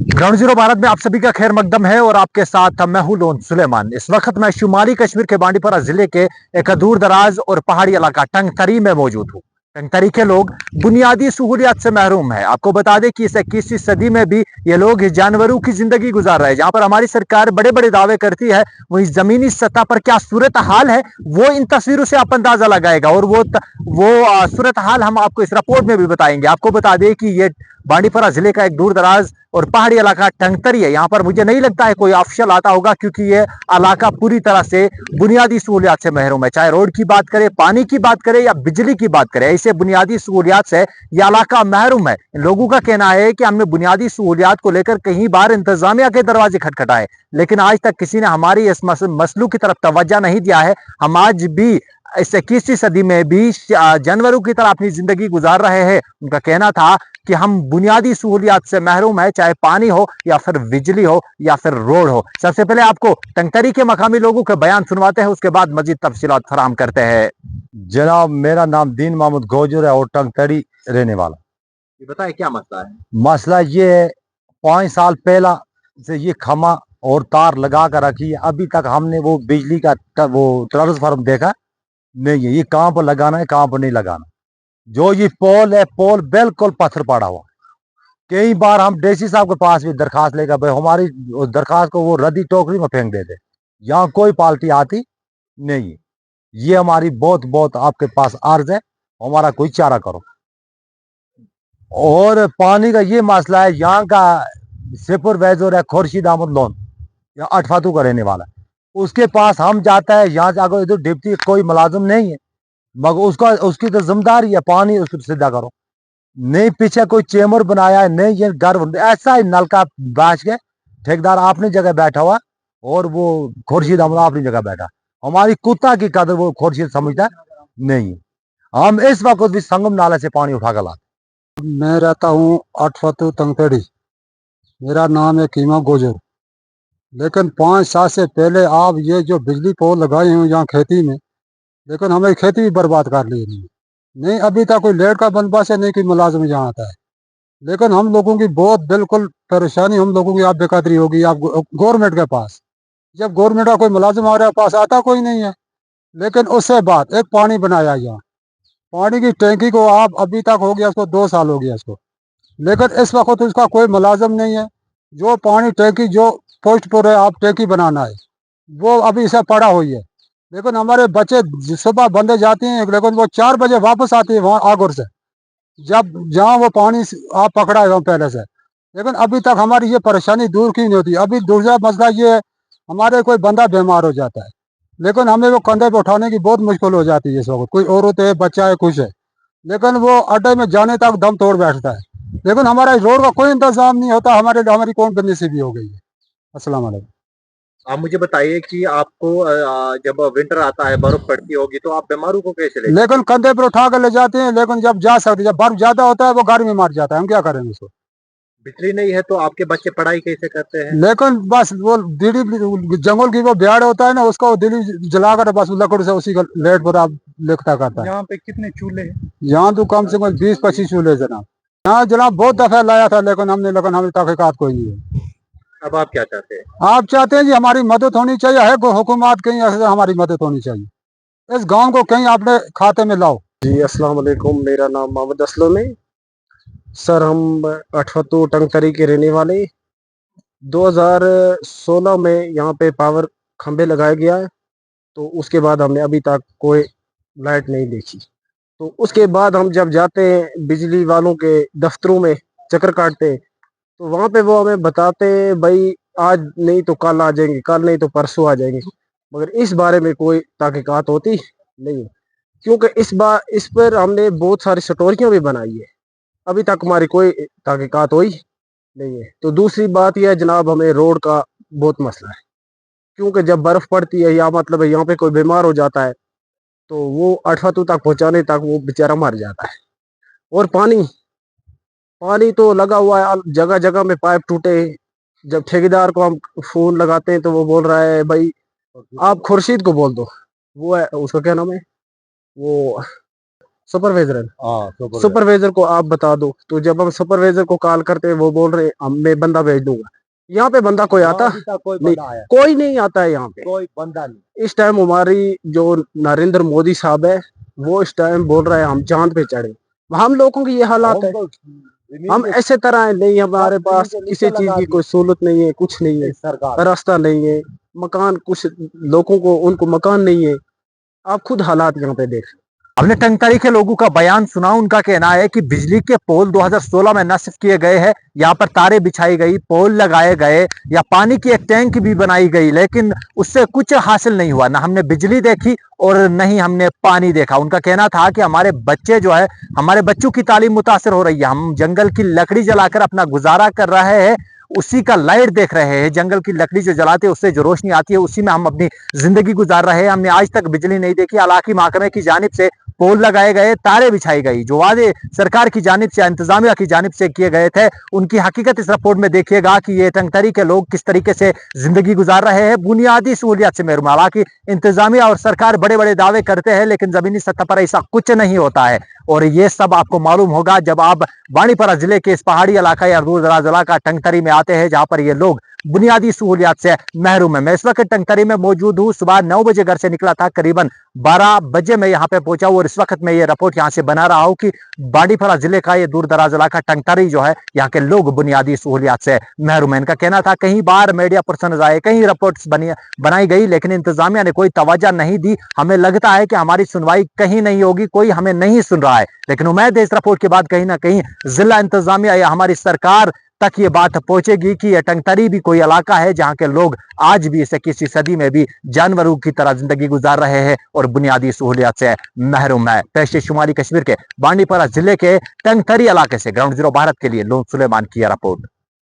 Ground zero Bharat में आप सभी का खैर मकदम है और आपके साथ मैं हूं लोन सुलेमान। इस वक्त मैं शुमाली कश्मीर के बांडीपुरा जिले के एक दूर दराज और पहाड़ी इलाका टंगतरी में मौजूद हूं। टंगतरी के लोग बुनियादी सहूलियात से महरूम है। आपको बता दें कि इस 21वीं सदी में भी ये लोग जानवरों की जिंदगी गुजार रहे हैं। जहां पर हमारी सरकार बड़े बड़े दावे करती है, वही जमीनी सतह पर क्या सूरत हाल है वो इन तस्वीरों से आप अंदाजा लगाएगा और वो सूरत हाल हम आपको इस रिपोर्ट में भी बताएंगे। आपको बता दें कि ये बांडीपुरा जिले का एक दूर दराज और पहाड़ी इलाका टंगतरी है। यहाँ पर मुझे नहीं लगता है कोई ऑफिशियल आता होगा, क्योंकि ये इलाका पूरी तरह से बुनियादी सहूलियात से महरूम है। चाहे रोड की बात करें, पानी की बात करें या बिजली की बात करें, ऐसे बुनियादी सहूलियात से यह इलाका महरूम है। इन लोगों का कहना है कि हमने बुनियादी सहूलियात को लेकर कई बार इंतजामिया के दरवाजे खटखटाए, लेकिन आज तक किसी ने हमारी इस मसलू की तरफ तवज्जो नहीं दिया है। हम आज भी इस 21वीं सदी में भी जानवरों की तरह अपनी जिंदगी गुजार रहे हैं। उनका कहना था कि हम बुनियादी सहूलियात से महरूम है, चाहे पानी हो या फिर बिजली हो या फिर रोड हो। सबसे पहले आपको टंगतरी के मकामी लोगों के बयान सुनवाते हैं, उसके बाद मजीद तफसीलात फराहम करते हैं। जनाब, मेरा नाम दीन मोहम्मद गोजर है और टंगतरी रहने वाला। ये बताए क्या मसला है? मसला ये है, 5 साल पहला से ये खमा और तार लगा कर रखी है। अभी तक हमने वो बिजली का वो ट्रांसफार्मर देखा नहीं है। ये कहाँ पर लगाना है, कहाँ पर नहीं लगाना। जो ये पोल है, पोल बिल्कुल पत्थर पड़ा हुआ। कई बार हम डीसी साहब के पास भी दरखास्त लेकर, भाई हमारी उस दरखास्त को वो रद्दी टोकरी में फेंक देते। यहाँ कोई पार्टी आती नहीं है। ये हमारी बहुत बहुत आपके पास अर्ज है, हमारा कोई चारा करो। और पानी का ये मसला है, यहाँ का सुपरवाइजर है खुर्शीद अहमद लोन, यहाँ अठफातू का रहने वाला है। उसके पास हम जाता है, यहाँ जाकर इधर डिप्टी कोई मुलाजिम नहीं है, मगर उसकी तो जिम्मेदारी है पानी उसको सीधा करो। नहीं पीछे कोई चेम्बर बनाया है, नहीं ये घर ऐसा ही नलका बैठ के ठेकेदार अपनी जगह बैठा हुआ और वो खुर्शीद अहमद अपनी जगह बैठा। हमारी कुत्ता की कदर वो खुर्शीद समझता नहीं। हम इस वक्त भी संगम नाले से पानी उठा कर लाते। मैं रहता हूँ अठफतू टंगतरी। मेरा नाम है कीमा गोजर। लेकिन 5 साल से पहले आप ये जो बिजली पोल लगाए हैं यहाँ खेती में, लेकिन हमें खेती भी बर्बाद कर ली नहीं। अभी तक कोई लेट का बंदोबस्त है, नहीं कोई मुलाजिम यहाँ आता है। लेकिन हम लोगों की बहुत बिल्कुल परेशानी, हम लोगों की आप बेकदरी होगी आप गवर्नमेंट के पास। जब गवर्नमेंट का कोई मुलाजिम हमारे पास आता कोई नहीं है। लेकिन उससे बाद एक पानी बनाया यहाँ, पानी की टैंकी को आप अभी तक हो गया उसको 2 साल हो गया इसको, लेकिन इस वक्त उसका कोई मुलाजिम नहीं है। जो पानी टैंकी जो पोस्ट पर है आप टैंकी बनाना है, वो अभी इसे पड़ा हुई है। लेकिन हमारे बच्चे सुबह बंदे जाते हैं, लेकिन वो 4 बजे वापस आते हैं वहाँ आगुर से, जब जहाँ वो पानी आप पकड़ा है वहाँ पहले से। लेकिन अभी तक हमारी ये परेशानी दूर क्यों नहीं होती। अभी दूसरा मसला ये है, हमारे कोई बंदा बीमार हो जाता है, लेकिन हमें वो कंधे पे उठाने की बहुत मुश्किल हो जाती है इस वक्त। कोई औरत है, बच्चा है, कुछ है, लेकिन वो अड्डे में जाने तक दम तोड़ बैठता है। लेकिन हमारा रोड का कोई इंतजाम नहीं होता। हमारी कौन बदनसीबी हो गई है। अस्सलाम वालेकुम। आप मुझे बताइए कि आपको जब विंटर आता है, बर्फ पड़ती होगी, तो आप बीमारों को कैसे ले? लेकिन कंधे पर उठा कर ले जाते हैं, लेकिन जब जा सकते, जब बर्फ ज्यादा होता है वो घर में मार जाता है, हम क्या करेंगे उसको। बिजली नहीं है तो आपके बच्चे पढ़ाई कैसे करते हैं? लेकिन बस वो दिली जंगल की वो बिहाड़ होता है ना, उसको दिली जलाकर बस लकड़ से उसी का लेट पर आप लिखता करता है। यहाँ पे कितने चूल्हे हैं? यहाँ तो कम से कम 20-25 चूल्हे जनाब। यहाँ जनाब बहुत दफा लाया था, लेकिन हमें तहकीकात कोई नहीं है। अब आप क्या चाहते हैं? आप चाहते हैं जी हमारी मदद होनी चाहिए, है हुकूमत कहीं ऐसे हमारी मदद होनी चाहिए। इस गांव को कहीं अपने खाते में लाओ। जी अस्सलाम वालेकुम, मेरा नाम मोहम्मद असलम है। सर, हम अठफतू टंगतरी के रहने वाले। 2016 में यहाँ पे पावर खंबे लगाया गया है, तो उसके बाद हमने अभी तक कोई लाइट नहीं देखी। तो उसके बाद हम जब जाते हैं बिजली वालों के दफ्तरों में चक्कर काटते हैं, तो वहाँ पे वो हमें बताते हैं भाई आज नहीं तो कल आ जाएंगे, कल नहीं तो परसों आ जाएंगे, मगर इस बारे में कोई तहकीकात होती नहीं है। क्योंकि इस पर हमने बहुत सारी स्टोरियाँ भी बनाई है, अभी तक हमारी कोई तहकीकात हुई नहीं है। तो दूसरी बात यह है जनाब, हमें रोड का बहुत मसला है। क्योंकि जब बर्फ़ पड़ती है या मतलब यहाँ पे कोई बीमार हो जाता है, तो वो अठफतू तक पहुँचाने तक वो बेचारा मर जाता है। और पानी तो लगा हुआ है, जगह जगह में पाइप टूटे। जब ठेकेदार को हम फोन लगाते हैं तो वो बोल रहा है भाई आप खुर्शीद को बोल दो, वो है उसका क्या नाम है, वो सुपरवाइजर हाँ सुपर सुपरवाइजर को आप बता दो। तो जब हम सुपरवाइजर को कॉल करते हैं वो बोल रहे मैं बंदा भेज दूंगा। यहाँ पे बंदा कोई आता कोई नहीं, बंदा आया कोई नहीं आता है यहाँ पे। कोई बंदा नहीं। इस टाइम हमारी जो नरेंद्र मोदी साहब है वो इस टाइम बोल रहा है हम चांद पे चढ़े। हम लोगों की ये हालात है, हम ऐसे तरह है नहीं, हमारे पास किसी चीज की कोई सहूलत नहीं है, कुछ नहीं है, सरकार रास्ता नहीं है, मकान, कुछ लोगों को उनको मकान नहीं है। आप खुद हालात यहाँ पे देख। हमने टंगतरी के लोगों का बयान सुना। उनका कहना है कि बिजली के पोल 2016 में नस्ब किए गए हैं, यहाँ पर तारे बिछाई गई, पोल लगाए गए, या पानी की एक टैंक भी बनाई गई, लेकिन उससे कुछ हासिल नहीं हुआ। ना हमने बिजली देखी और नहीं हमने पानी देखा। उनका कहना था कि हमारे बच्चे जो है, हमारे बच्चों की तालीम मुतासर हो रही है। हम जंगल की लकड़ी जलाकर अपना गुजारा कर रहे हैं, उसी का लाइट देख रहे हैं। जंगल की लकड़ी जो जलाते हैं उससे जो रोशनी आती है उसी में हम अपनी जिंदगी गुजार रहे हैं। हमने आज तक बिजली नहीं देखी। इलाकी महकमे की जानिब से पोल लगाए गए, तारे बिछाई गई। जो वादे सरकार की जानिब से, इंतजामिया की जानिब से किए गए थे, उनकी हकीकत इस रिपोर्ट में देखिएगा कि ये टंगतरी के लोग किस तरीके से जिंदगी गुजार रहे हैं, बुनियादी सहूलियत से महरूम। हालांकि इंतजामिया और सरकार बड़े बड़े दावे करते हैं, लेकिन जमीनी सतह पर ऐसा कुछ नहीं होता है। और ये सब आपको मालूम होगा जब आप बांडीपरा जिले के इस पहाड़ी इलाका या दूर दराज इलाका टंगतरी में आते हैं, जहां पर ये लोग बुनियादी सहूलियत से महरूम है। मैं इस वक्त टंगतरी में मौजूद हूँ। सुबह 9 बजे घर से निकला था, करीबन 12 बजे मैं यहाँ पे पहुंचा हूँ और इस वक्त मैं ये रिपोर्ट यहाँ से बना रहा हूँ कि बांडीपरा जिले का ये दूर दराज इलाका टंगतरी जो है, यहाँ के लोग बुनियादी सहूलियत से महरूम है। इनका कहना था कई बार मीडिया पर्सन आए, कई रिपोर्ट्स बनाई गई, लेकिन इंतजामिया ने कोई तवज्जो नहीं दी। हमें लगता है कि हमारी सुनवाई कहीं नहीं होगी, कोई हमें नहीं सुन रहा है। लेकिन उम्मीद है इस रिपोर्ट के बाद कहीं ना कहीं जिला इंतजामिया या हमारी सरकार तक ये बात पहुंचेगी कि यह टंगतरी भी कोई इलाका है जहां के लोग आज भी इसे किसी सदी में भी जानवरों की तरह जिंदगी गुजार रहे हैं और बुनियादी सहूलियत से महरूम है। पेश शुमाली कश्मीर के बांडीपरा जिले के टंगतरी इलाके से ग्राउंड जीरो भारत के लिए लोन सुलेमान की रिपोर्ट।